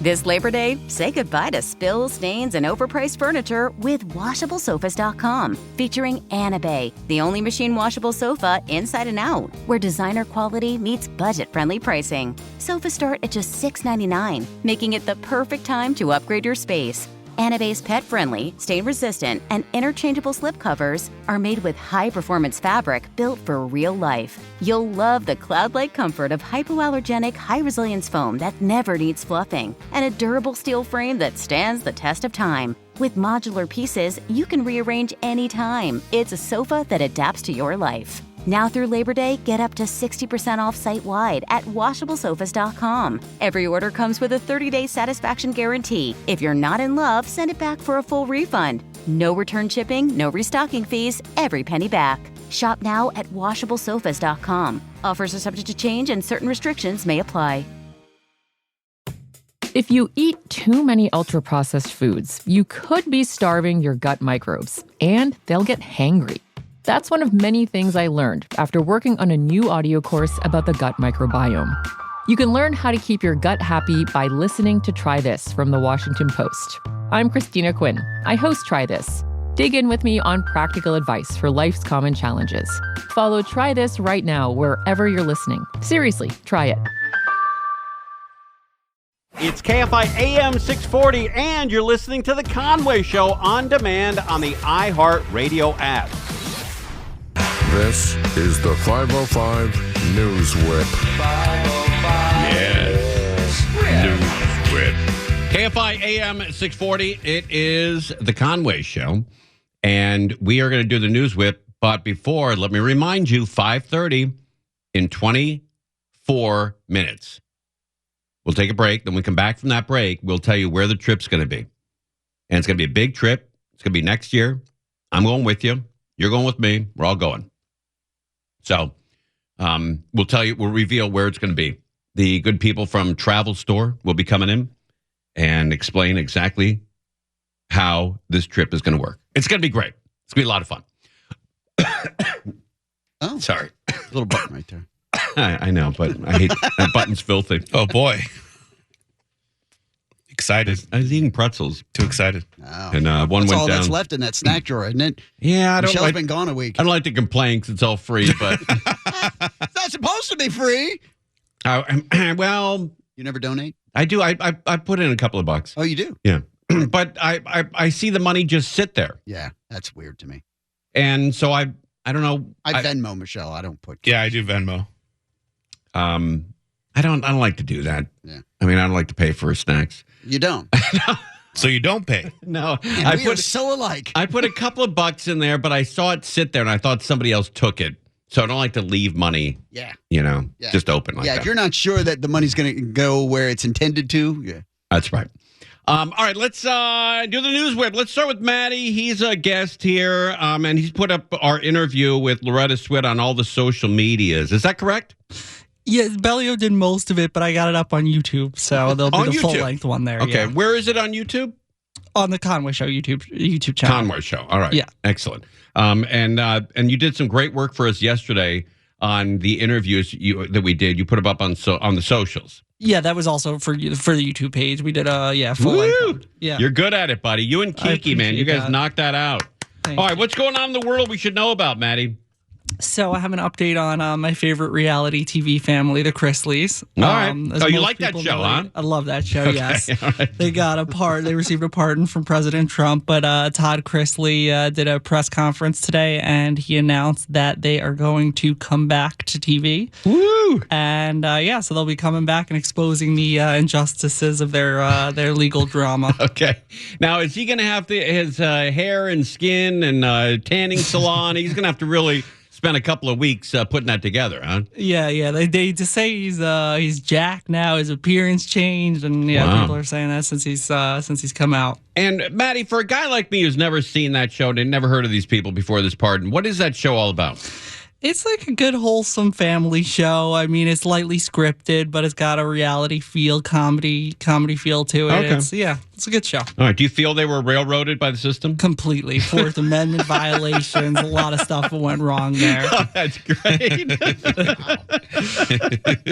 This Labor Day, say goodbye to spills, stains, and overpriced furniture with WashableSofas.com, featuring Anabay, the only machine washable sofa inside and out, where designer quality meets budget-friendly pricing. Sofas start at just $6.99, making it the perfect time to upgrade your space. Anabay's pet-friendly, stain-resistant, and interchangeable slipcovers are made with high-performance fabric built for real life. You'll love the cloud-like comfort of hypoallergenic, high-resilience foam that never needs fluffing, and a durable steel frame that stands the test of time. With modular pieces, you can rearrange anytime. It's a sofa that adapts to your life. Now through Labor Day, get up to 60% off site-wide at WashableSofas.com. Every order comes with a 30-day satisfaction guarantee. If you're not in love, send it back for a full refund. No return shipping, no restocking fees, every penny back. Shop now at WashableSofas.com. Offers are subject to change and certain restrictions may apply. If you eat too many ultra-processed foods, you could be starving your gut microbes, and they'll get hangry. That's one of many things I learned after working on a new audio course about the gut microbiome. You can learn how to keep your gut happy by listening to Try This from the Washington Post. I'm Christina Quinn. I host Try This. Dig in with me on practical advice for life's common challenges. Follow Try This right now wherever you're listening. Seriously, try it. It's KFI AM 640, and you're listening to The Conway Show on demand on the iHeartRadio app. This is the 505 News Whip. 505 Yes. News Whip. KFI AM 640, it is The Conway Show, and we are going to do the News Whip. But before, let me remind you, 5:30 in 24 minutes. We'll take a break. Then we come back from that break. We'll tell you where the trip's going to be. And it's going to be a big trip. It's going to be next year. I'm going with you. You're going with me. We're all going. So we'll tell you, we'll reveal where it's going to be. The good people from TravelStore will be coming in and explain exactly how this trip is going to work. It's going to be great. It's going to be a lot of fun. Oh, sorry. A little button right there. I know, but I hate that button's filthy. Oh, boy. Excited. I was eating pretzels. Too excited. Oh. And one that's went all down. that's left in that snack drawer, isn't it? Yeah, I don't Michelle's like. been gone a week. I don't like to complain because it's all free, but It's not supposed to be free. well, You never donate? I do. I put in a couple of bucks. Oh, you do? Yeah, but I see the money just sit there, Yeah, that's weird to me. and so I don't know. I Venmo Michelle. I don't put. Yeah, I do Venmo. I don't like to do that. Yeah. I mean, I don't like to pay for snacks. You don't. So you don't pay. No, And we are so alike. I put a couple of bucks in there, but I saw it sit there, and I thought somebody else took it. So I don't like to leave money. Yeah. Just open like that. If you're not sure that the money's going to go where it's intended to, yeah. That's right. All right, let's do the News Whip. Let's start with Matty. He's a guest here, and he's put up our interview with Loretta Swit on all the social medias. Is that correct? Yeah, Bellio did most of it, but I got it up on YouTube, so there'll be the full-length one there. Okay, yeah. Where is it on YouTube? On the Conway Show YouTube channel. Conway Show. All right. Yeah. Excellent. And you did some great work for us yesterday on the interviews that we did. You put them up on the socials. Yeah, that was also for the YouTube page. We did full-length. Yeah. You're good at it, buddy. You and Kiki, man. You guys knocked that out. Thank All right, you. what's going on in the world we should know about, Matty? So I have an update on my favorite reality TV family, the Chrisleys. All right. As You most like that people show, know, huh? I love that show, Okay, yes. all right. They received a pardon from President Trump, but Todd Chrisley did a press conference today, and he announced that they are going to come back to TV. Woo! And so they'll be coming back and exposing the injustices of their legal drama. Okay. Now, is he going to have his hair and skin and tanning salon? He's going to have to really spend a couple of weeks putting that together, huh? Yeah. They just say he's jacked now. His appearance changed, and people are saying that since he's come out. And Matty, for a guy like me who's never seen that show and never heard of these people before this pardon, what is that show all about? It's like a good, wholesome family show. I mean, it's lightly scripted, but it's got a reality feel, comedy feel to it. Okay. It's a good show. All right. Do you feel they were railroaded by the system? Completely. Fourth Amendment violations. A lot of stuff went wrong there. Oh, that's great.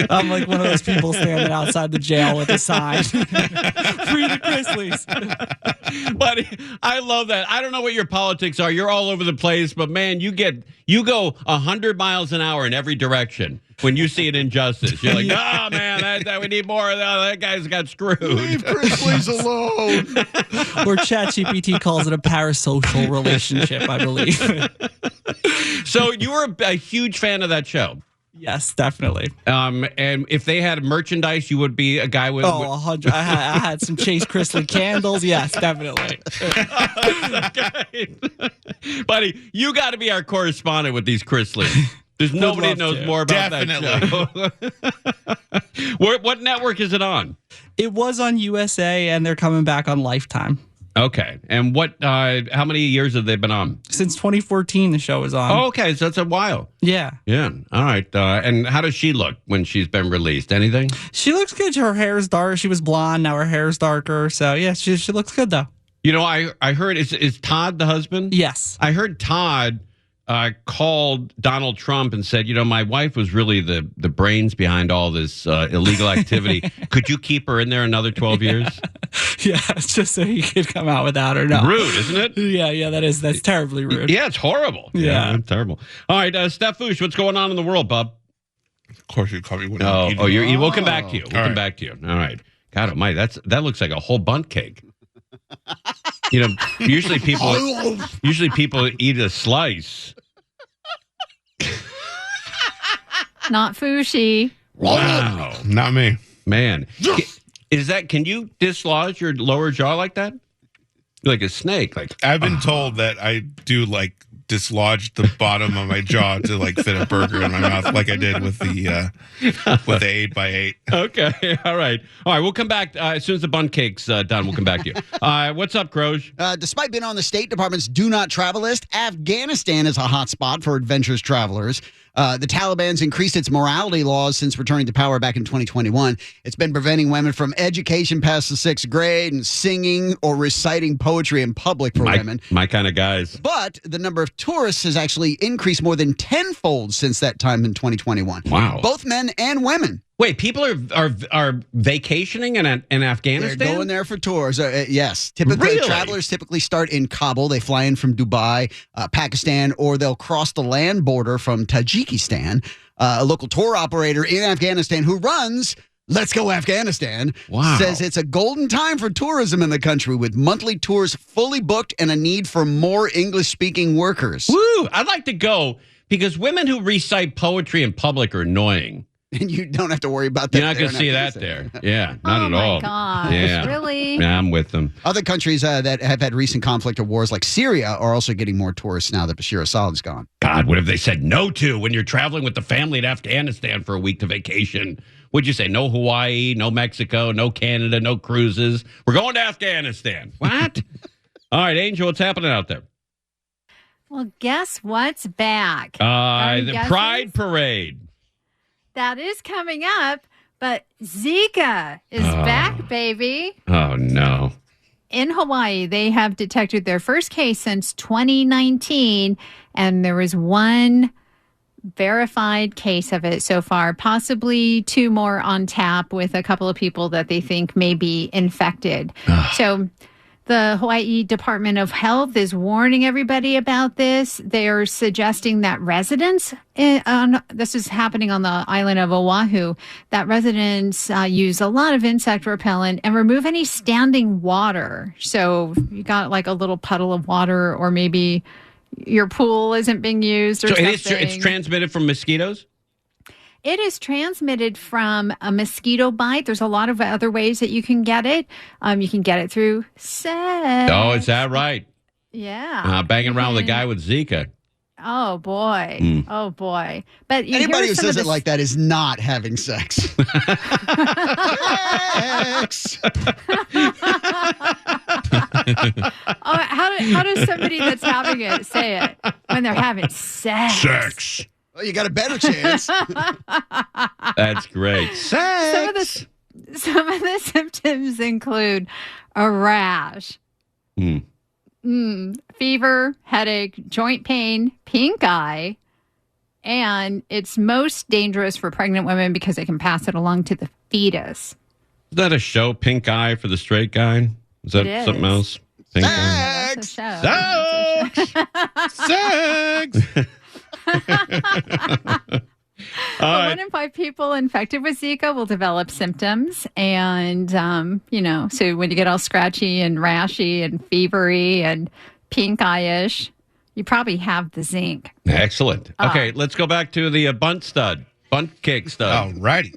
I'm like one of those people standing outside the jail with a sign. Free the Chrisleys. Buddy, I love that. I don't know what your politics are. You're all over the place, but man, you go 100 miles an hour in every direction. When you see an injustice, you're like, "Oh man, that we need more of that. That guy's got screwed." Leave Chrisley's alone. Or ChatGPT calls it a parasocial relationship, I believe. So you were a huge fan of that show. Yes, definitely. And if they had merchandise, you would be a guy with. Oh, 100. I had some Chase Chrisley candles. Yes, definitely. Buddy, you got to be our correspondent with these Chrisleys. There's nobody that knows more about that show. What network is it on? It was on USA, and they're coming back on Lifetime. Okay. And what? How many years have they been on? Since 2014, the show is on. Oh, okay. So that's a while. Yeah. Yeah. All right. And how does she look when she's been released? Anything? She looks good. Her hair is dark. She was blonde. Now her hair is darker. So, yeah, she looks good, though. You know, I heard, is Todd the husband? Yes. I heard Todd called Donald Trump and said, my wife was really the brains behind all this illegal activity. Could you keep her in there another 12 years? Yeah, just so he could come out without her. No. Rude, isn't it? Yeah, that's terribly rude. Yeah, it's horrible. Yeah. Terrible. All right, Steph Foosh, what's going on in the world, bub? Of course, you call me. We'll come back to you. We'll come back to you. All right. God almighty, that looks like a whole bundt cake. Usually people eat a slice. Not Fushi. Wow. Not me. Man. Can you dislodge your lower jaw like that? Like a snake. I've been told that I do dislodge the bottom of my jaw to fit a burger in my mouth like I did with the 8x8. Okay. All right. We'll come back as soon as the bun cake's done. We'll come back to you. What's up, Groj? Despite being on the State Department's do not travel list, Afghanistan is a hot spot for adventurous travelers. The Taliban's increased its morality laws since returning to power back in 2021. It's been preventing women from education past the 6th grade and singing or reciting poetry in public for women. My kind of guys. But the number of tourists has actually increased more than tenfold since that time in 2021. Wow. Both men and women. Wait, people are vacationing in Afghanistan? They're going there for tours. Yes. Travelers typically start in Kabul. They fly in from Dubai, Pakistan, or they'll cross the land border from Tajikistan. A local tour operator in Afghanistan who runs Let's Go Afghanistan says it's a golden time for tourism in the country with monthly tours fully booked and a need for more English-speaking workers. Woo! I'd like to go because women who recite poetry in public are annoying. And you don't have to worry about that. You're not going to see that there. Yeah, not at all. Oh, my gosh. Yeah. Really? Yeah, I'm with them. Other countries that have had recent conflict or wars, like Syria, are also getting more tourists now that Bashir Assad's gone. God, what have they said no to when you're traveling with the family to Afghanistan for a week to vacation? What'd you say? No Hawaii, no Mexico, no Canada, no cruises. We're going to Afghanistan. What? All right, Angel, what's happening out there? Well, guess what's back? The Pride Parade. That is coming up, but Zika is back, baby. Oh, no. In Hawaii, they have detected their first case since 2019, and there was one verified case of it so far, possibly 2 more on tap with a couple of people that they think may be infected. So the Hawaii Department of Health is warning everybody about this. They are suggesting that residents, this is happening on the island of Oahu, that residents use a lot of insect repellent and remove any standing water. So you got a little puddle of water, or maybe your pool isn't being used or something. It's transmitted from mosquitoes? It is transmitted from a mosquito bite. There's a lot of other ways that you can get it. You can get it through sex. Oh, is that right? Yeah. Banging around with a guy with Zika. Oh, boy. Oh, boy. But anybody who says it like that is not having sex. Sex. How does somebody that's having it say it when they're having sex? Sex. Well, you got a better chance. That's great. Sex. Some of the symptoms include a rash, fever, headache, joint pain, pink eye, and it's most dangerous for pregnant women because they can pass it along to the fetus. Is that a show, Pink Eye for the straight guy? Is that something else? Pink Eye. Sex! One in 5 people infected with Zika will develop symptoms. And, so when you get all scratchy and rashy and fevery and pink eye-ish, you probably have the zinc. Excellent. Okay, let's go back to the bunt cake stud. All righty.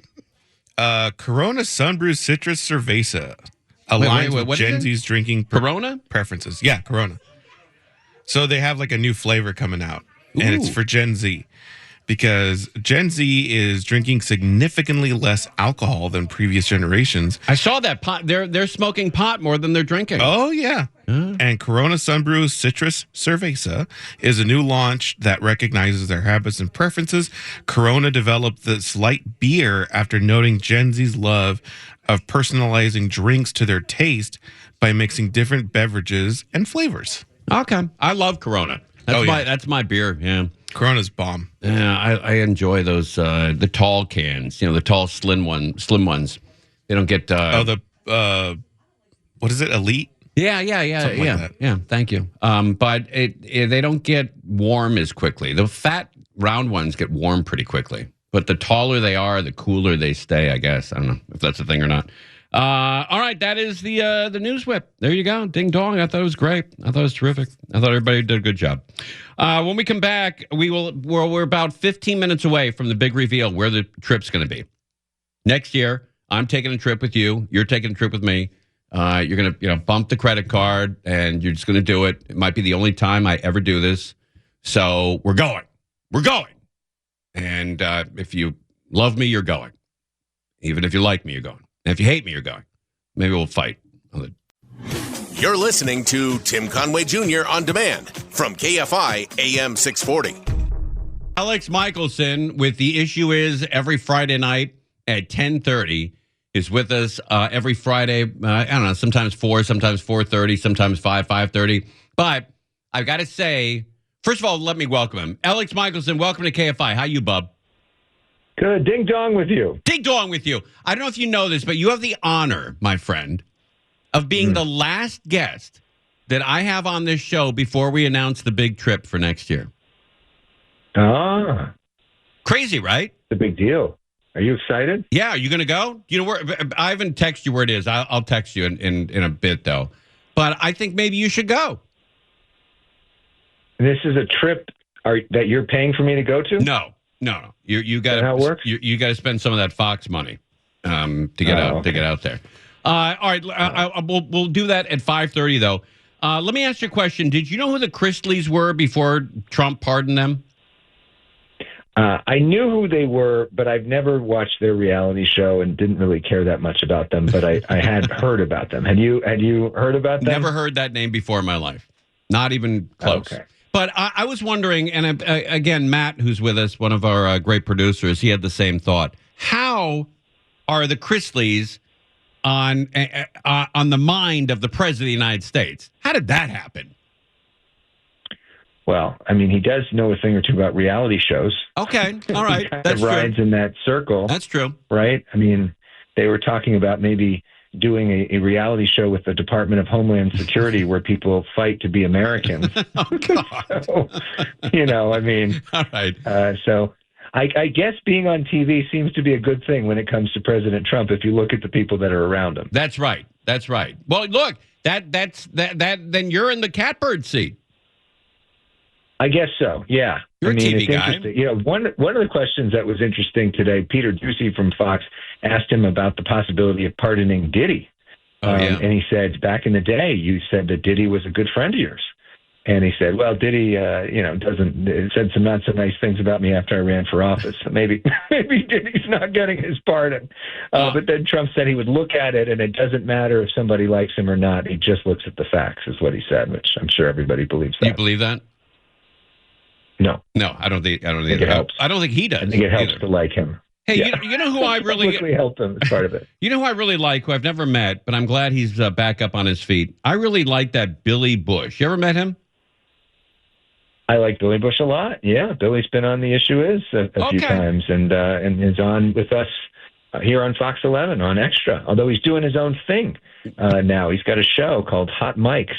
Corona Sunbrew Citrus Cerveza aligns with Gen Z's drinking preferences. Yeah, Corona. So they have like a new flavor coming out, and it's for Gen Z because Gen Z is drinking significantly less alcohol than previous generations. I saw that pot. They're smoking pot more than they're drinking. Oh, yeah. And Corona Sunbrew Citrus Cerveza is a new launch that recognizes their habits and preferences. Corona developed this light beer after noting Gen Z's love of personalizing drinks to their taste by mixing different beverages and flavors. Okay. I love Corona. That's my beer, yeah. Corona's bomb. Yeah, I enjoy those, the tall cans, the tall, slim ones. They don't get... what is it, Elite? Yeah. Something like that. Yeah, thank you. But they don't get warm as quickly. The fat, round ones get warm pretty quickly. But the taller they are, the cooler they stay, I guess. I don't know if that's a thing or not. All right, that is the news whip. There you go. Ding dong. I thought it was great. I thought it was terrific. I thought everybody did a good job. When we come back, we're about 15 minutes away from the big reveal where the trip's going to be. Next year, I'm taking a trip with you. You're taking a trip with me. You're going to bump the credit card, and you're just going to do it. It might be the only time I ever do this. So we're going. We're going. And if you love me, you're going. Even if you like me, you're going. And if you hate me, you're going. Maybe we'll fight. You're listening to Tim Conway Jr. on demand from KFI AM 640. Elex Michaelson with The Issue Is every Friday night at 10:30 is with us every Friday. I don't know, sometimes 4, sometimes 4:30, sometimes 5:30. But I've got to say, first of all, let me welcome him. Elex Michaelson, welcome to KFI. How you, bub? Good. Ding dong with you. Ding dong with you. I don't know if you know this, but you have the honor, my friend, of being the last guest that I have on this show before we announce the big trip for next year. Ah. Crazy, right? It's a big deal. Are you excited? Yeah. Are you going to go? You know where? I haven't texted you where it is. I'll text you in a bit, though. But I think maybe you should go. This is a trip that you're paying for me to go to? No. You got to. How it works? You got to spend some of that Fox money to get out there. All right, we'll do that at 5:30 though. Let me ask you a question. Did you know who the Chrisleys were before Trump pardoned them? I knew who they were, but I've never watched their reality show and didn't really care that much about them. But I had heard about them. Had you heard about them? Never heard that name before in my life. Not even close. Okay. But I was wondering, and again, Matt, who's with us, one of our great producers, he had the same thought. How are the Chrisleys on the mind of the President of the United States? How did that happen? Well, I mean, he does know a thing or two about reality shows. Okay, all right. That's true. Rides in that circle. That's true. Right? I mean, they were talking about maybe doing a reality show with the Department of Homeland Security where people fight to be Americans. Oh, God. So, I mean, all right. So I guess being on TV seems to be a good thing when it comes to President Trump if you look at the people that are around him. That's right. Well, look, that's then you're in the catbird seat. I guess so. Yeah. You're a TV guy. Interesting. One of the questions that was interesting today, Peter Ducey from Fox asked him about the possibility of pardoning Diddy. And he said, back in the day, you said that Diddy was a good friend of yours. And he said, well, Diddy, said some not so nice things about me after I ran for office. So maybe Diddy's not getting his pardon. But then Trump said he would look at it, and it doesn't matter if somebody likes him or not. He just looks at the facts, is what he said, which I'm sure everybody believes that. You believe that? No, I don't think. it helps. I don't think he does. I think it helps to like him. Hey, you know who I really helped him as part of it. You know who I really like, who I've never met, but I'm glad he's back up on his feet. I really like that Billy Bush. You ever met him? I like Billy Bush a lot. Yeah, Billy's been on The Issue Is a few times, and is on with us here on Fox 11 on Extra. Although he's doing his own thing now. He's got a show called Hot Mics,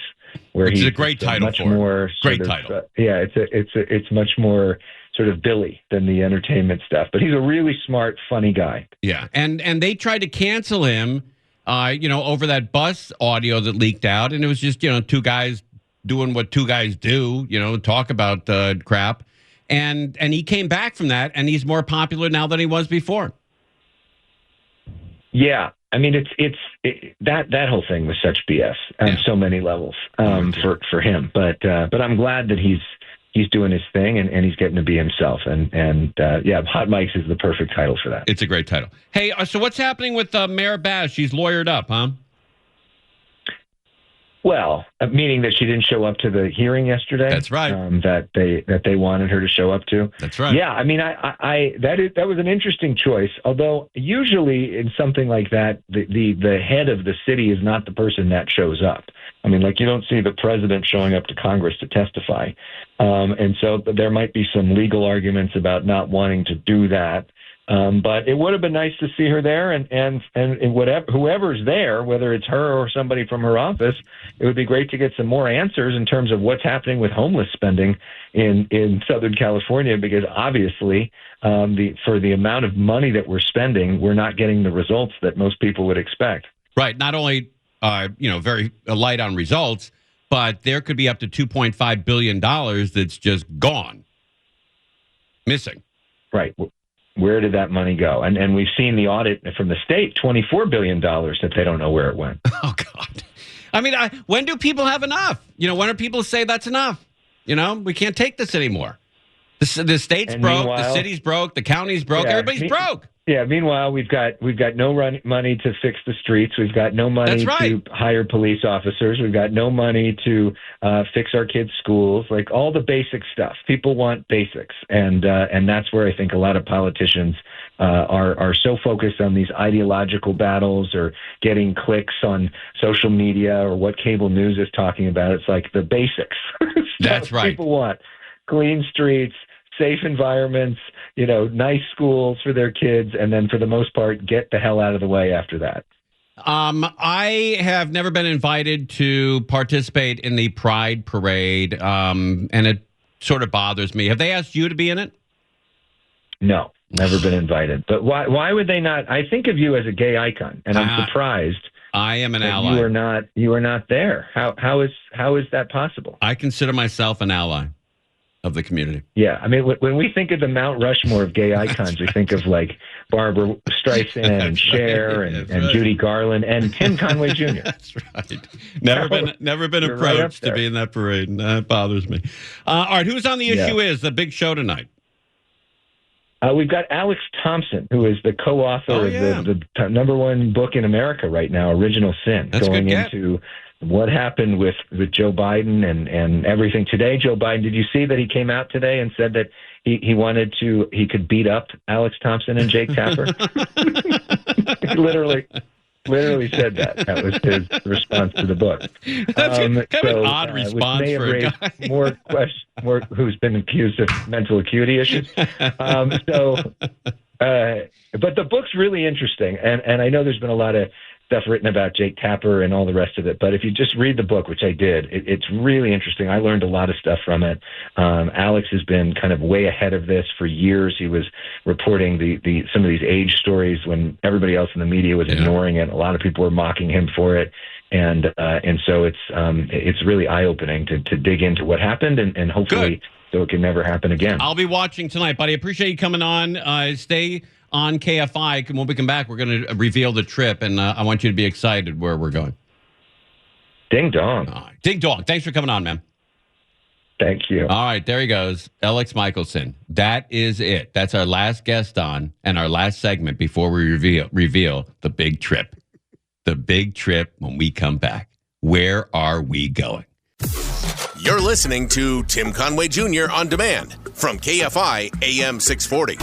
which is a great title much more great title. It's much more sort of Billy than the entertainment stuff. But he's a really smart, funny guy. Yeah, and they tried to cancel him, over that bus audio that leaked out, and it was just two guys doing what two guys do, talk about crap, and he came back from that, and he's more popular now than he was before. Yeah, I mean that whole thing was such BS on so many levels for him. But I'm glad that he's doing his thing and he's getting to be himself. And Hot Mics is the perfect title for that. It's a great title. Hey, so what's happening with Mayor Bass? She's lawyered up, huh? Well, meaning that she didn't show up to the hearing yesterday. That's right. That they wanted her to show up to. That's right. Yeah, I mean, that was an interesting choice. Although usually in something like that, the head of the city is not the person that shows up. I mean, like you don't see the president showing up to Congress to testify, and so there might be some legal arguments about not wanting to do that. But it would have been nice to see her there, and whoever's there, whether it's her or somebody from her office, it would be great to get some more answers in terms of what's happening with homeless spending in Southern California, because obviously for the amount of money that we're spending, we're not getting the results that most people would expect. Right. Not only very light on results, but there could be up to $2.5 billion that's just gone, missing. Right. Where did that money go? And we've seen the audit from the state, $24 billion that they don't know where it went. Oh, God. I mean, when do people have enough? When do people say that's enough? We can't take this anymore. The state's broke, the city's broke, the county's broke, everybody's broke. Yeah, meanwhile, we've got no money to fix the streets. We've got no money to hire police officers. We've got no money to fix our kids' schools, like all the basic stuff. People want basics, and that's where I think a lot of politicians are so focused on these ideological battles or getting clicks on social media or what cable news is talking about. It's like the basics. That's right. People want clean streets, safe environments, nice schools for their kids, and then for the most part, get the hell out of the way after that. I have never been invited to participate in the Pride Parade, and it sort of bothers me. Have they asked you to be in it? No, never been invited. But why would they not? I think of you as a gay icon, and I'm surprised. I am an ally. You are not there. How is that possible? I consider myself an ally of the community. Yeah, I mean, when we think of the Mount Rushmore of gay icons, we think of like Barbara Streisand and Cher and Judy Garland and Tim Conway Jr. That's right. Never been approached to be in that parade, and that bothers me. All right, who's on The Issue Is, the big show tonight? We've got Elex Thompson, who is the co-author of the number one book in America right now, Original Sin, going into what happened with Joe Biden and everything. Today, Joe Biden, did you see that he came out today and said that he could beat up Elex Thompson and Jake Tapper? He literally said that. That was his response to the book. That's kind of an odd response for a guy. More who's been accused of mental acuity issues. But the book's really interesting, and I know there's been a lot of stuff written about Jake Tapper and all the rest of it. But if you just read the book, which I did, it's really interesting. I learned a lot of stuff from it. Elex has been kind of way ahead of this for years. He was reporting some of these age stories when everybody else in the media was ignoring it. A lot of people were mocking him for it. And so it's really eye-opening to dig into what happened and hopefully so it can never happen again. I'll be watching tonight, buddy. Appreciate you coming on. Stay on KFI. When we come back, we're going to reveal the trip, and I want you to be excited where we're going. Ding dong. Ding dong. Thanks for coming on, man. Thank you. All right, there he goes. Elex Michaelson. That is it. That's our last guest on and our last segment before we reveal the big trip. The big trip when we come back. Where are we going? You're listening to Tim Conway Jr. on demand from KFI AM 640.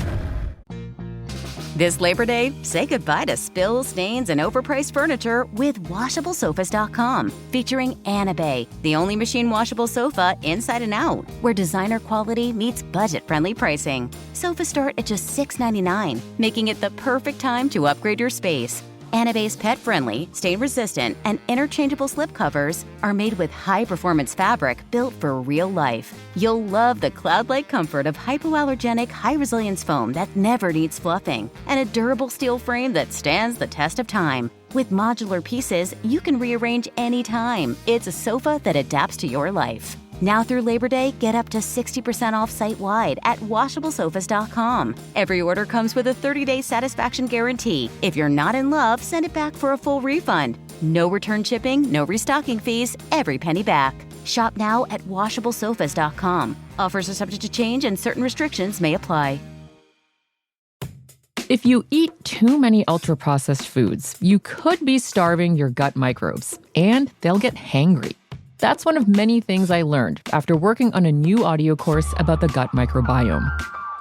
This Labor Day, say goodbye to spills, stains, and overpriced furniture with WashableSofas.com. Featuring Bay, the only machine washable sofa inside and out, where designer quality meets budget-friendly pricing. Sofas start at just $6.99, making it the perfect time to upgrade your space. Bay's pet-friendly, stain-resistant, and interchangeable slipcovers are made with high-performance fabric built for real life. You'll love the cloud-like comfort of hypoallergenic, high-resilience foam that never needs fluffing, and a durable steel frame that stands the test of time. With modular pieces, you can rearrange anytime. It's a sofa that adapts to your life. Now through Labor Day, get up to 60% off site-wide at WashableSofas.com. Every order comes with a 30-day satisfaction guarantee. If you're not in love, send it back for a full refund. No return shipping, no restocking fees, every penny back. Shop now at WashableSofas.com. Offers are subject to change and certain restrictions may apply. If you eat too many ultra-processed foods, you could be starving your gut microbes, and they'll get hangry. That's one of many things I learned after working on a new audio course about the gut microbiome.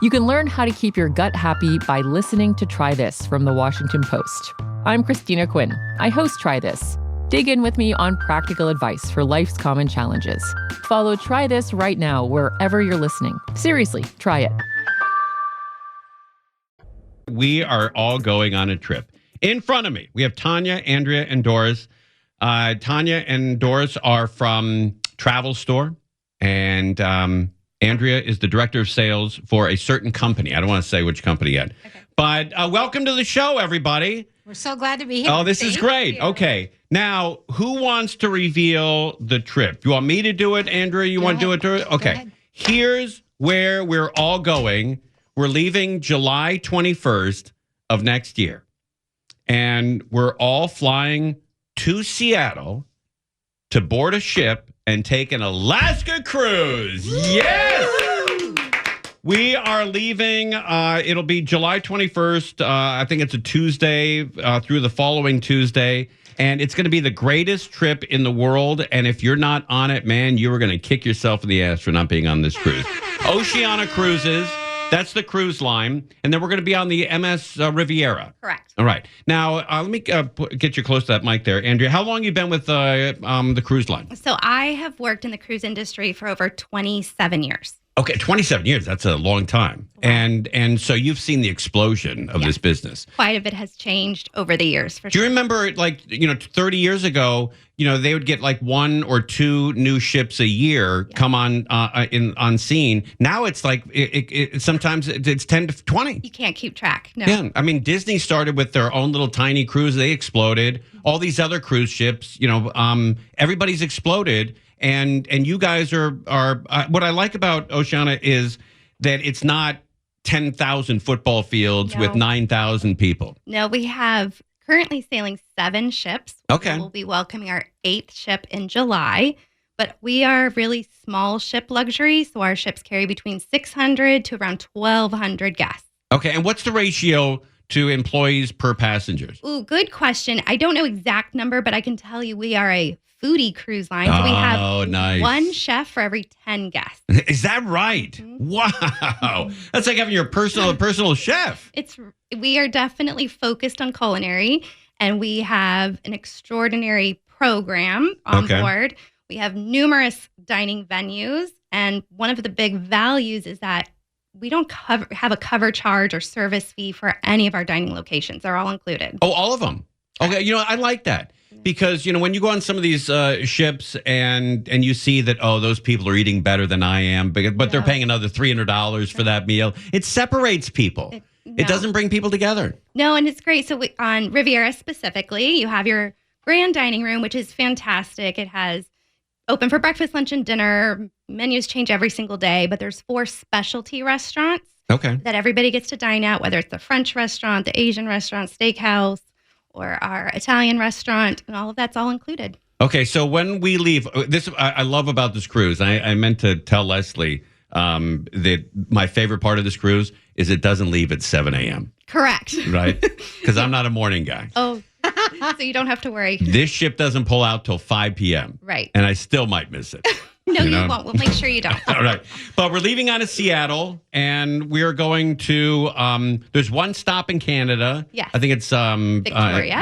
You can learn how to keep your gut happy by listening to Try This from the Washington Post. I'm Christina Quinn. I host Try This. Dig in with me on practical advice for life's common challenges. Follow Try This right now wherever you're listening. Seriously, try it. We are all going on a trip. In front of me, we have Tanya, Andrea, and Doris. Tanya and Doris are from TravelStore, and Andrea is the director of sales for a certain company. I don't want to say which company yet. Okay. But welcome to the show, everybody. We're so glad to be here. Oh, this is great. You. Okay. Now, who wants to reveal the trip? You want me to do it, Andrea? You want to do it? Okay. Here's where we're all going. We're leaving July 21st of next year, and we're all flying to Seattle to board a ship and take an Alaska cruise. Yes! We are leaving. It'll be July 21st. I think it's a Tuesday through the following Tuesday. And it's going to be the greatest trip in the world. And if you're not on it, man, you are going to kick yourself in the ass for not being on this cruise. Oceana Cruises. That's the cruise line. And then we're going to be on the MS Riviera. Correct. All right. Now, let me get you close to that mic there. Andrea, how long have you been with the cruise line? So I have worked in the cruise industry for over 27 years. Okay, 27 years. That's a long time. Wow. And so you've seen the explosion of this business. Quite a bit has changed over the years. For Do you remember, 30 years ago, they would get like 1 or 2 new ships a year come on scene. Now it's like sometimes it's 10 to 20. You can't keep track. No. Yeah, I mean Disney started with their own little tiny cruise. They exploded. All these other cruise ships, everybody's exploded. And you guys are what I like about Oceana is that it's not 10,000 football fields with 9,000 people. No, we have currently sailing 7 ships. Okay. We'll be welcoming our 8th ship in July, but we are really small ship luxury. So our ships carry between 600 to around 1,200 guests. Okay. And what's the ratio to employees per passengers? Ooh, good question. I don't know exact number, but I can tell you we are a foodie cruise line. So we have 1 chef for every 10 guests. Is that right? Mm-hmm. Wow. That's like having your personal chef. We are definitely focused on culinary, and we have an extraordinary program on board. We have numerous dining venues, and one of the big values is that we don't have a cover charge or service fee for any of our dining locations. They're all included. Oh, all of them? Okay, I like that. Because, when you go on some of these ships and you see that, those people are eating better than I am, but they're paying another $300 for that meal, it separates people. It doesn't bring people together. No, and it's great. So on Riviera specifically, you have your grand dining room, which is fantastic. It has open for breakfast, lunch, and dinner. Menus change every single day, but there's 4 specialty restaurants that everybody gets to dine at, whether it's the French restaurant, the Asian restaurant, steakhouse, or our Italian restaurant, and all of that's all included. Okay, so when we leave, this I love about this cruise. I meant to tell Leslie that my favorite part of this cruise is it doesn't leave at 7 a.m. Correct. Right? Because I'm not a morning guy. Oh, so you don't have to worry. This ship doesn't pull out till 5 p.m. Right. And I still might miss it. No, you won't. We'll make sure you don't. All right. But we're leaving out of Seattle, and we are going to, there's one stop in Canada. Yes. I think it's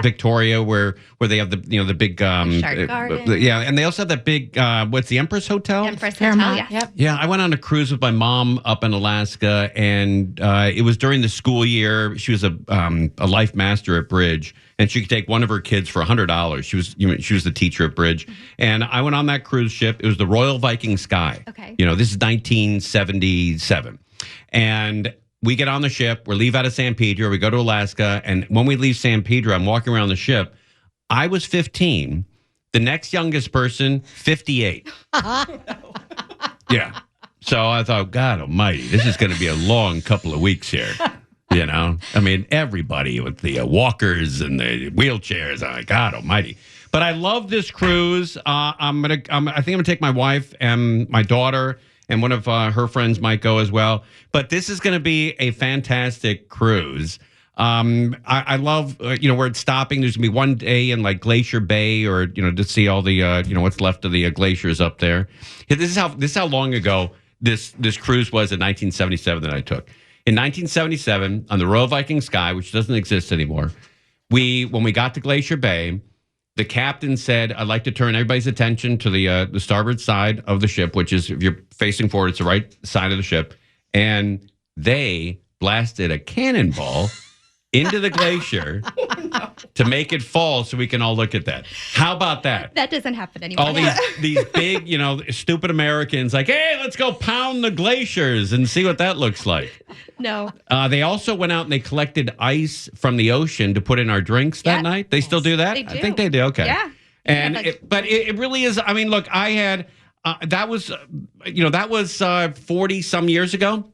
Victoria, where they have the big... Shark Garden. Yeah, and they also have that big, what's the Empress Hotel? Empress Hotel, yeah. Yep. Yeah, I went on a cruise with my mom up in Alaska, and it was during the school year. She was a life master at Bridge, and she could take one of her kids for $100. She was the teacher at Bridge, and I went on that cruise ship. It was the Royal Viking Sky. Okay. This is 1977, and we get on the ship. We leave out of San Pedro. We go to Alaska, and when we leave San Pedro, I'm walking around the ship. I was 15. The next youngest person, 58. Yeah. So I thought, God almighty, this is going to be a long couple of weeks here. I mean, everybody with the walkers and the wheelchairs. I'm like, God almighty. But I love this cruise. I think I'm gonna take my wife and my daughter, and one of her friends might go as well. But this is gonna be a fantastic cruise. I love where it's stopping. There's gonna be one day in like Glacier Bay, or to see all the what's left of the glaciers up there. This is how long ago this cruise was in 1977 that I took. In 1977, on the Royal Viking Sky, which doesn't exist anymore, when we got to Glacier Bay, the captain said, "I'd like to turn everybody's attention to the starboard side of the ship, which is, if you're facing forward, it's the right side of the ship." And they blasted a cannonball into the glacier to make it fall so we can all look at that. How about that? That doesn't happen anymore. All these big, stupid Americans like, hey, let's go pound the glaciers and see what that looks like. No. They also went out and they collected ice from the ocean to put in our drinks that night. They still do that? They do. I think they do. Okay. Yeah. And it really is. I mean, look, I had that was 40 some years ago.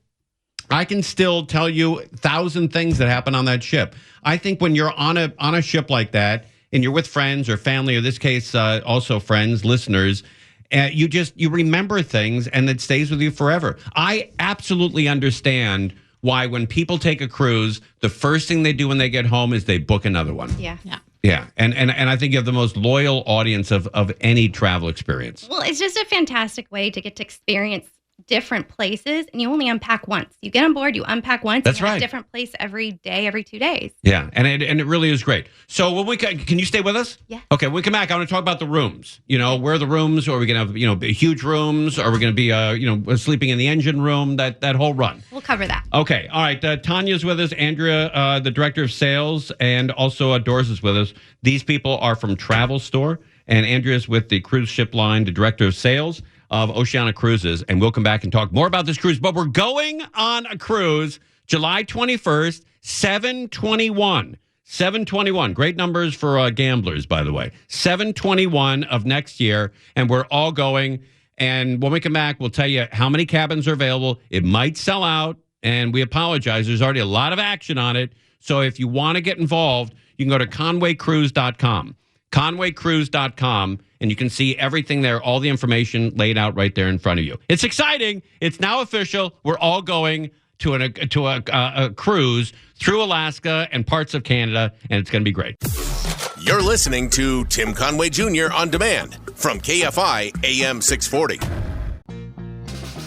I can still tell you 1,000 things that happened on that ship. I think when you're on a ship like that and you're with friends or family, or in this case, also friends, listeners, you remember things and it stays with you forever. I absolutely understand why when people take a cruise, the first thing they do when they get home is they book another one. Yeah. Yeah. And I think you have the most loyal audience of any travel experience. Well, it's just a fantastic way to get to experience different places, and you only unpack once. You get on board, you unpack once. That's you have right. A different place every day, every 2 days. Yeah, and it really is great. So when can you stay with us? Yeah. Okay, when we come back, I want to talk about the rooms. Where are the rooms? Or are we going to have huge rooms? Or are we going to be sleeping in the engine room? That whole run. We'll cover that. Okay, all right. Tanya's with us. Andrea, the director of sales, and also Doris is with us. These people are from TravelStore, and Andrea's with the cruise ship line, the director of sales of Oceana Cruises, and we'll come back and talk more about this cruise. But we're going on a cruise July 21st, 7/21. 7/21. Great numbers for gamblers, by the way. 7/21 of next year, and we're all going. And when we come back, we'll tell you how many cabins are available. It might sell out, and we apologize. There's already a lot of action on it. So if you want to get involved, you can go to conwaycruise.com. conwaycruise.com, and you can see everything there, all the information laid out right there in front of you. It's exciting. It's now official. We're all going to a cruise through Alaska and parts of Canada, and it's going to be great. You're listening to Tim Conway Jr. On Demand from KFI AM 640.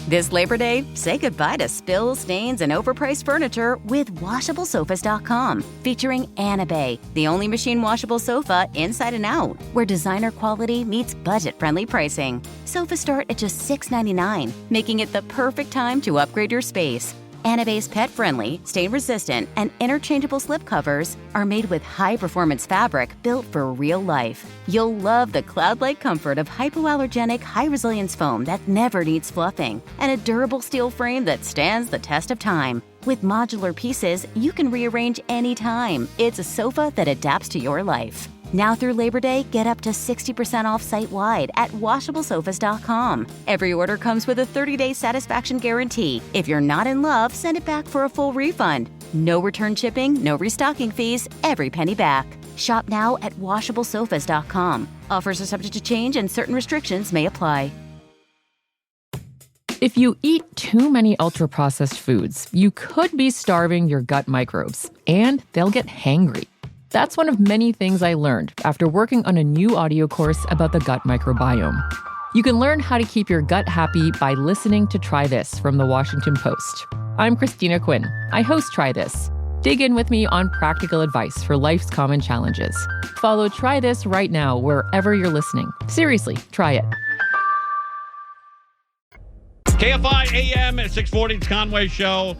This Labor Day, say goodbye to spills, stains, and overpriced furniture with WashableSofas.com. Featuring Bay, the only machine washable sofa inside and out, where designer quality meets budget-friendly pricing. Sofas start at just $6.99, making it the perfect time to upgrade your space. Bay's pet-friendly, stain-resistant, and interchangeable slipcovers are made with high-performance fabric built for real life. You'll love the cloud-like comfort of hypoallergenic, high-resilience foam that never needs fluffing, and a durable steel frame that stands the test of time. With modular pieces, you can rearrange anytime. It's a sofa that adapts to your life. Now through Labor Day, get up to 60% off site-wide at WashableSofas.com. Every order comes with a 30-day satisfaction guarantee. If you're not in love, send it back for a full refund. No return shipping, no restocking fees, every penny back. Shop now at WashableSofas.com. Offers are subject to change and certain restrictions may apply. If you eat too many ultra-processed foods, you could be starving your gut microbes, and they'll get hangry. That's one of many things I learned after working on a new audio course about the gut microbiome. You can learn how to keep your gut happy by listening to Try This from the Washington Post. I'm Christina Quinn. I host Try This. Dig in with me on practical advice for life's common challenges. Follow Try This right now wherever you're listening. Seriously, try it. KFI AM at 640, it's Conway Show.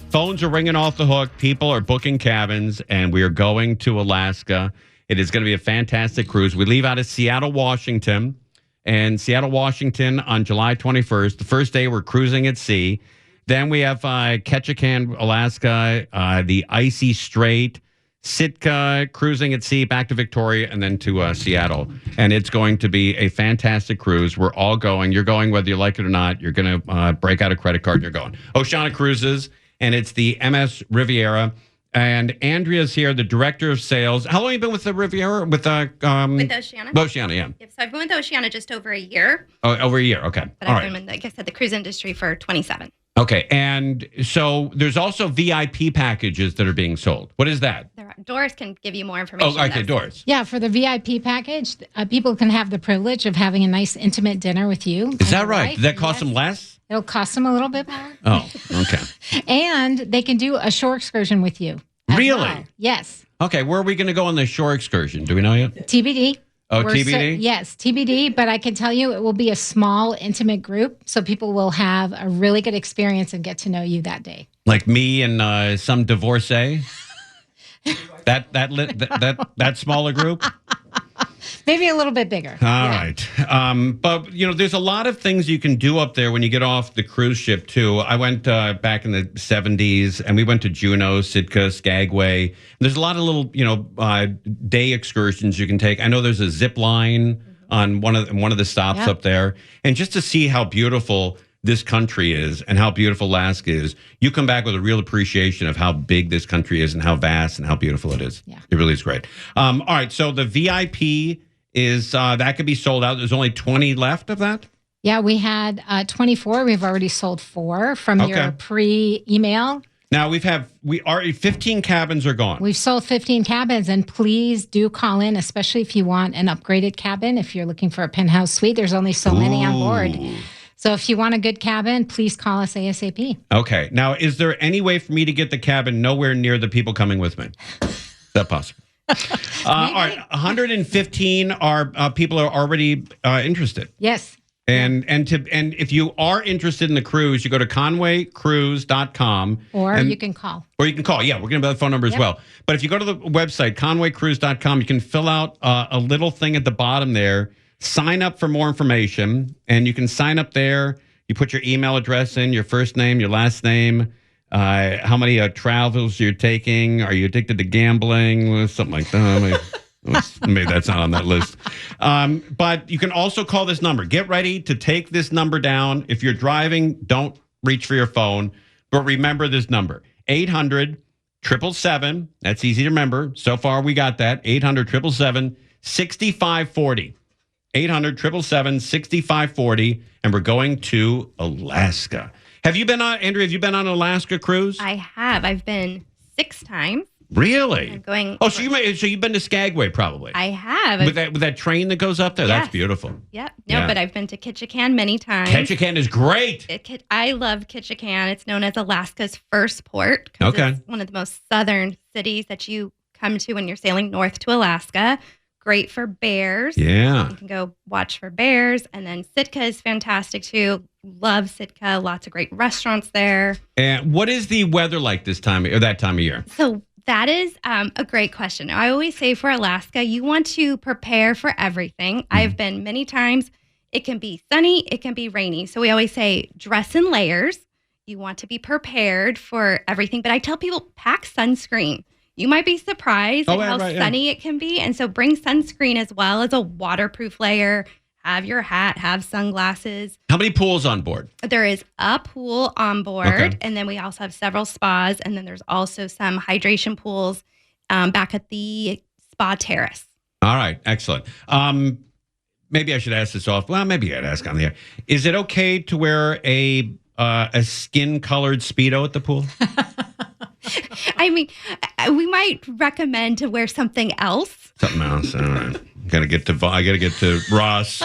Phones are ringing off the hook. People are booking cabins, and we are going to Alaska. It is going to be a fantastic cruise. We leave out of Seattle, Washington. And Seattle, Washington on July 21st. The first day we're cruising at sea. Then we have Ketchikan, Alaska, the Icy Strait, Sitka, cruising at sea, back to Victoria, and then to Seattle. And it's going to be a fantastic cruise. We're all going. You're going whether you like it or not. You're going to break out a credit card and you're going. Oceana Cruises, and it's the MS Riviera. And Andrea's here, the director of sales. How long have you been with the Riviera? With Oceana? Oceana, yeah. Yep, so I've been with Oceana just over a year. Oh, over a year, okay. But I've been in, like I said, the cruise industry for 27. Okay, and so there's also VIP packages that are being sold. What is that? Doris can give you more information. Oh, okay, Doris. Yeah, for the VIP package, people can have the privilege of having a nice intimate dinner with you. Is that right? Does that cost them less? It'll cost them a little bit more. Oh, okay. And they can do a shore excursion with you. Really? Well. Yes. Okay, where are we going to go on the shore excursion? Do we know yet? TBD. Oh, TBD? Yes, TBD, but I can tell you it will be a small, intimate group, so people will have a really good experience and get to know you that day. Like me and some divorcee? that smaller group? Maybe a little bit bigger. All right. But, there's a lot of things you can do up there when you get off the cruise ship, too. I went back in the 70s, and we went to Juneau, Sitka, Skagway. There's a lot of little, day excursions you can take. I know there's a zip line on one of the stops up there. And just to see how beautiful this country is and how beautiful Alaska is, you come back with a real appreciation of how big this country is and how vast and how beautiful it is. Yeah. It really is great. All right, so the VIP is, that could be sold out. There's only 20 left of that? Yeah, we had 24. We've already sold 4 from your pre-email. Now 15 cabins are gone. We've sold 15 cabins, and please do call in, especially if you want an upgraded cabin. If you're looking for a penthouse suite, there's only so many on board. So if you want a good cabin, please call us ASAP. Okay. Now, is there any way for me to get the cabin nowhere near the people coming with me? Is that possible? All right. 115 people are already interested. Yes. And if you are interested in the cruise, you go to conwaycruise.com. Or you can call. Or you can call. Yeah, we're going to have the phone number as well. But if you go to the website, conwaycruise.com, you can fill out a little thing at the bottom there. Sign up for more information, and you can sign up there. You put your email address in, your first name, your last name, how many travels you're taking. Are you addicted to gambling? Something like that. Maybe that's not on that list. But you can also call this number. Get ready to take this number down. If you're driving, don't reach for your phone. But remember this number, 800-777. That's easy to remember. So far, we got that. 800-777-6540. 800-777-6540. And we're going to Alaska. Have you been on, Andrea, have you been on an Alaska cruise? I have. I've been 6 times. Really? I'm going. Oh, so you've been to Skagway probably. I have. With that train that goes up there? Yes. That's beautiful. Yep. No, but I've been to Ketchikan many times. Ketchikan is great. I love Ketchikan. It's known as Alaska's first port. Okay. It's one of the most southern cities that you come to when you're sailing north to Alaska. Great for bears. Yeah. You can go watch for bears. And then Sitka is fantastic too. Love Sitka. Lots of great restaurants there. And what is the weather like that time of year? So that is a great question. I always say for Alaska, you want to prepare for everything. Mm-hmm. I've been many times. It can be sunny. It can be rainy. So we always say dress in layers. You want to be prepared for everything. But I tell people pack sunscreen. You might be surprised at how sunny it can be. And so bring sunscreen as well as a waterproof layer. Have your hat, have sunglasses. How many pools on board? There is a pool on board. And then we also have several spas. And then there's also some hydration pools back at the spa terrace. All right. Excellent. Maybe I should ask this off. Well, maybe I'd ask on the air. Is it okay to wear a skin-colored Speedo at the pool? I mean, we might recommend to wear something else. Something else. All right. I gotta get to Ross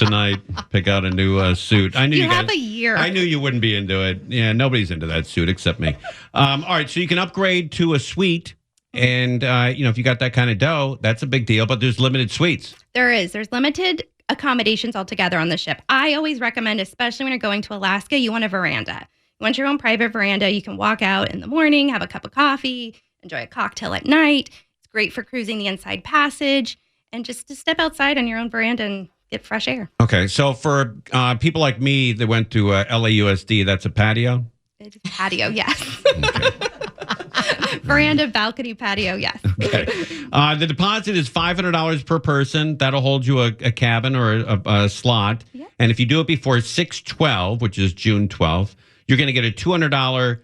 tonight. Pick out a new suit. I knew You you guys, have a year. I knew you wouldn't be into it. Yeah, nobody's into that suit except me. All right, so you can upgrade to a suite. And, if you got that kind of dough, that's a big deal. But there's limited suites. There's limited accommodations altogether on the ship. I always recommend, especially when you're going to Alaska, you want a veranda. You want your own private veranda. You can walk out in the morning, have a cup of coffee, enjoy a cocktail at night. It's great for cruising the Inside Passage and just to step outside on your own veranda and get fresh air. Okay, so for people like me that went to LAUSD, that's a patio? It's a patio, yes. Veranda, balcony, patio, yes. Okay. The deposit is $500 per person. That'll hold you a cabin or a slot. Yep. And if you do it before 6/12, which is June 12th, you're going to get a $200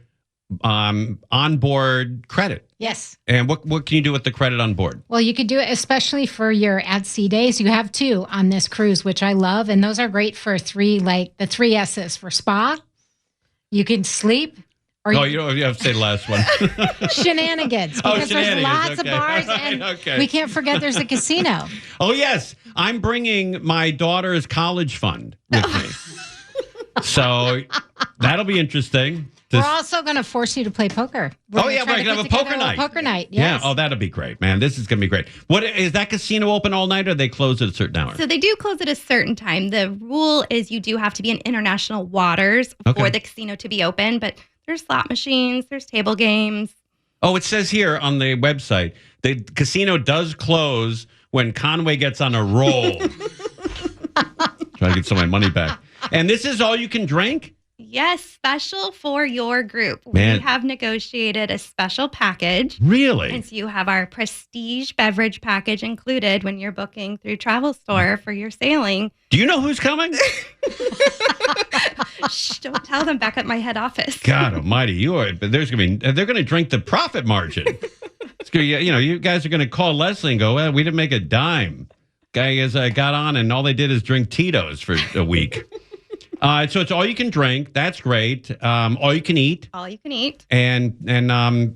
onboard credit. Yes. And what can you do with the credit on board? Well, you could do it especially for your at-sea days. You have 2 on this cruise, which I love. And those are great for 3, like the 3 S's for spa. You can sleep. Or you don't have to say the last one. Shenanigans. Because there's lots of bars. Right, and we can't forget there's a casino. Oh, yes. I'm bringing my daughter's college fund with me. So that'll be interesting. We're also going to force you to play poker. We're we're going to have a poker night. Poker night, Yeah, yes. oh, that'll be great, man. This is going to be great. What is that casino open all night, or they close at a certain hour? So they do close at a certain time. The rule is you do have to be in international waters for the casino to be open, but there's slot machines, there's table games. Oh, it says here on the website, the casino does close when Conway gets on a roll. Trying to get some of my money back. And this is all you can drink? Yes, special for your group. Man. We have negotiated a special package. Really? And so you have our prestige beverage package included when you're booking through TravelStore for your sailing. Do you know who's coming? Shh, don't tell them back at my head office. God almighty, but they're going to drink the profit margin. It's gonna, you guys are going to call Leslie and go, well, we didn't make a dime. Guy got on and all they did is drink Tito's for a week. So it's all you can drink. That's great. All you can eat. All you can eat. And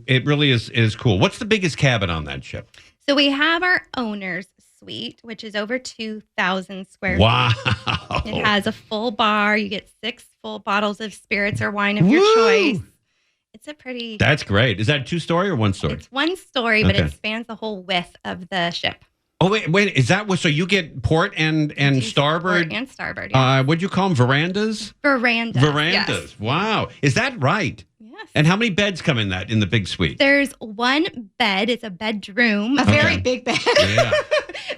it really is cool. What's the biggest cabin on that ship? So we have our owner's suite, which is over 2,000 square wow. feet. It has a full bar. You get 6 full bottles of spirits or wine of your choice. It's a pretty... That's great. Is that 2-story or 1-story? It's 1 story, but it spans the whole width of the ship. Oh, wait. Is that what? So you get port and starboard? Port and starboard, yeah. What'd you call them? Verandas? Verandas. Yes. Wow. Is that right? Yes. And how many beds come in the big suite? There's 1 bed. It's a bedroom. A very big bed. Yeah.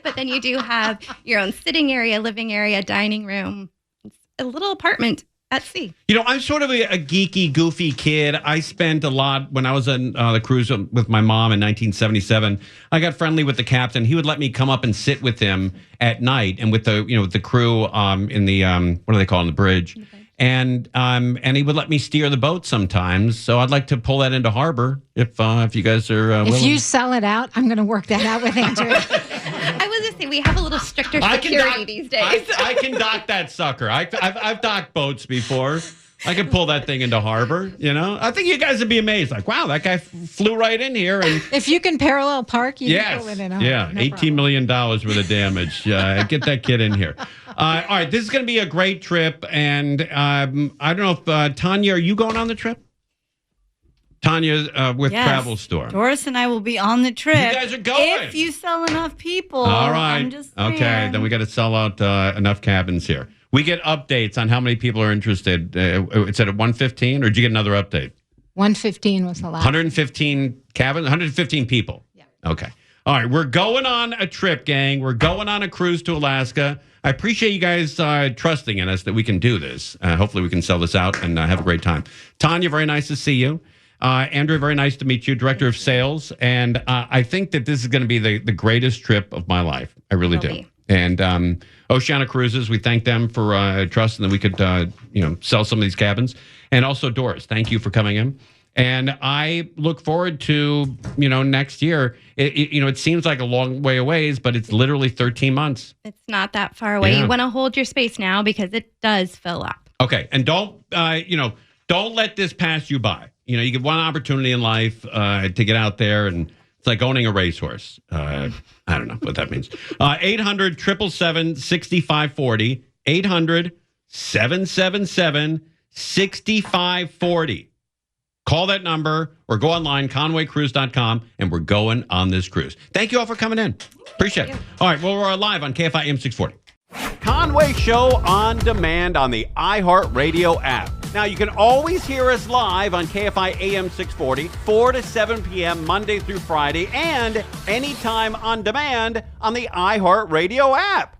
But then you do have your own sitting area, living area, dining room. It's a little apartment at sea. I'm sort of a geeky, goofy kid. I spent a lot when I was on the cruise with my mom in 1977. I got friendly with the captain. He would let me come up and sit with him at night and with the crew in the what do they call it, on the bridge. Okay. And he would let me steer the boat sometimes. So I'd like to pull that into harbor if you guys are willing. If you sell it out, I'm going to work that out with Andrew. I was going to say, we have a little stricter security these days. I can dock that sucker. I've docked boats before. I can pull that thing into harbor, I think you guys would be amazed. Like, wow, that guy flew right in here. And if you can parallel park, you can pull it in. Yeah, no $18 million worth of damage. Get that kid in here. All right, this is going to be a great trip. And I don't know if, Tanya, are you going on the trip? Tanya with TravelStore. Doris and I will be on the trip. You guys are going. If you sell enough people. All right. I'm just saying. Okay, then we got to sell out enough cabins here. We get updates on how many people are interested. It's at 115, or did you get another update? 115 was the last. 115 cabins, 115 people. Yeah. Okay. All right, we're going on a trip, gang. We're going on a cruise to Alaska. I appreciate you guys trusting in us that we can do this. Hopefully we can sell this out and have a great time. Tanya, very nice to see you. Andrew, very nice to meet you, Director of Sales. And I think that this is going to be the greatest trip of my life. I really do. And Oceana Cruises, we thank them for trusting that we could, sell some of these cabins. And also, Doris, thank you for coming in. And I look forward to, next year. It seems like a long way away, but it's literally 13 months. It's not that far away. Yeah. You want to hold your space now because it does fill up. Okay. And don't let this pass you by. You get one opportunity in life to get out there, and it's like owning a racehorse. I don't know what that means. 800-777-6540. 800-777-6540. Call that number or go online, conwaycruise.com, and we're going on this cruise. Thank you all for coming in. Appreciate it. All right, well, we're live on KFI AM 640. Conway Show on demand on the iHeartRadio app. Now, you can always hear us live on KFI AM 640, 4 to 7 p.m. Monday through Friday, and anytime on demand on the iHeartRadio app.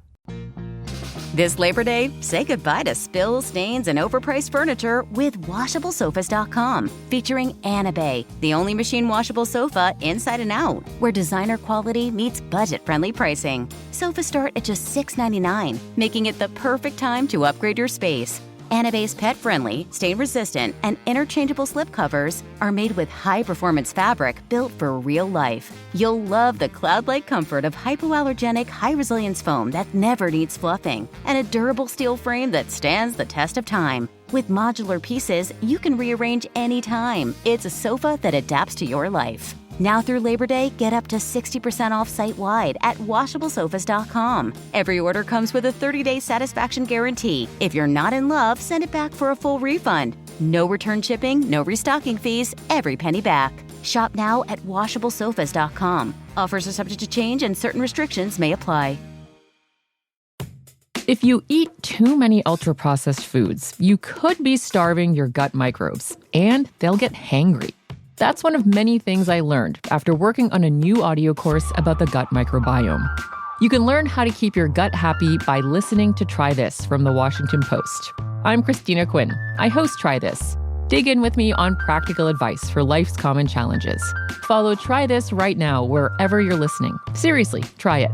This Labor Day, say goodbye to spills, stains, and overpriced furniture with WashableSofas.com. Featuring Anna Bay, the only machine washable sofa inside and out, where designer quality meets budget-friendly pricing. Sofas start at just $6.99, making it the perfect time to upgrade your space. Anna Bay's pet-friendly, stain-resistant, and interchangeable slipcovers are made with high-performance fabric built for real life. You'll love the cloud-like comfort of hypoallergenic, high-resilience foam that never needs fluffing, and a durable steel frame that stands the test of time. With modular pieces, you can rearrange anytime. It's a sofa that adapts to your life. Now through Labor Day, get up to 60% off site-wide at WashableSofas.com. Every order comes with a 30-day satisfaction guarantee. If you're not in love, send it back for a full refund. No return shipping, no restocking fees, every penny back. Shop now at WashableSofas.com. Offers are subject to change and certain restrictions may apply. If you eat too many ultra-processed foods, you could be starving your gut microbes, and they'll get hangry. That's one of many things I learned after working on a new audio course about the gut microbiome. You can learn how to keep your gut happy by listening to Try This from the Washington Post. I'm Christina Quinn. I host Try This. Dig in with me on practical advice for life's common challenges. Follow Try This right now wherever you're listening. Seriously, try it.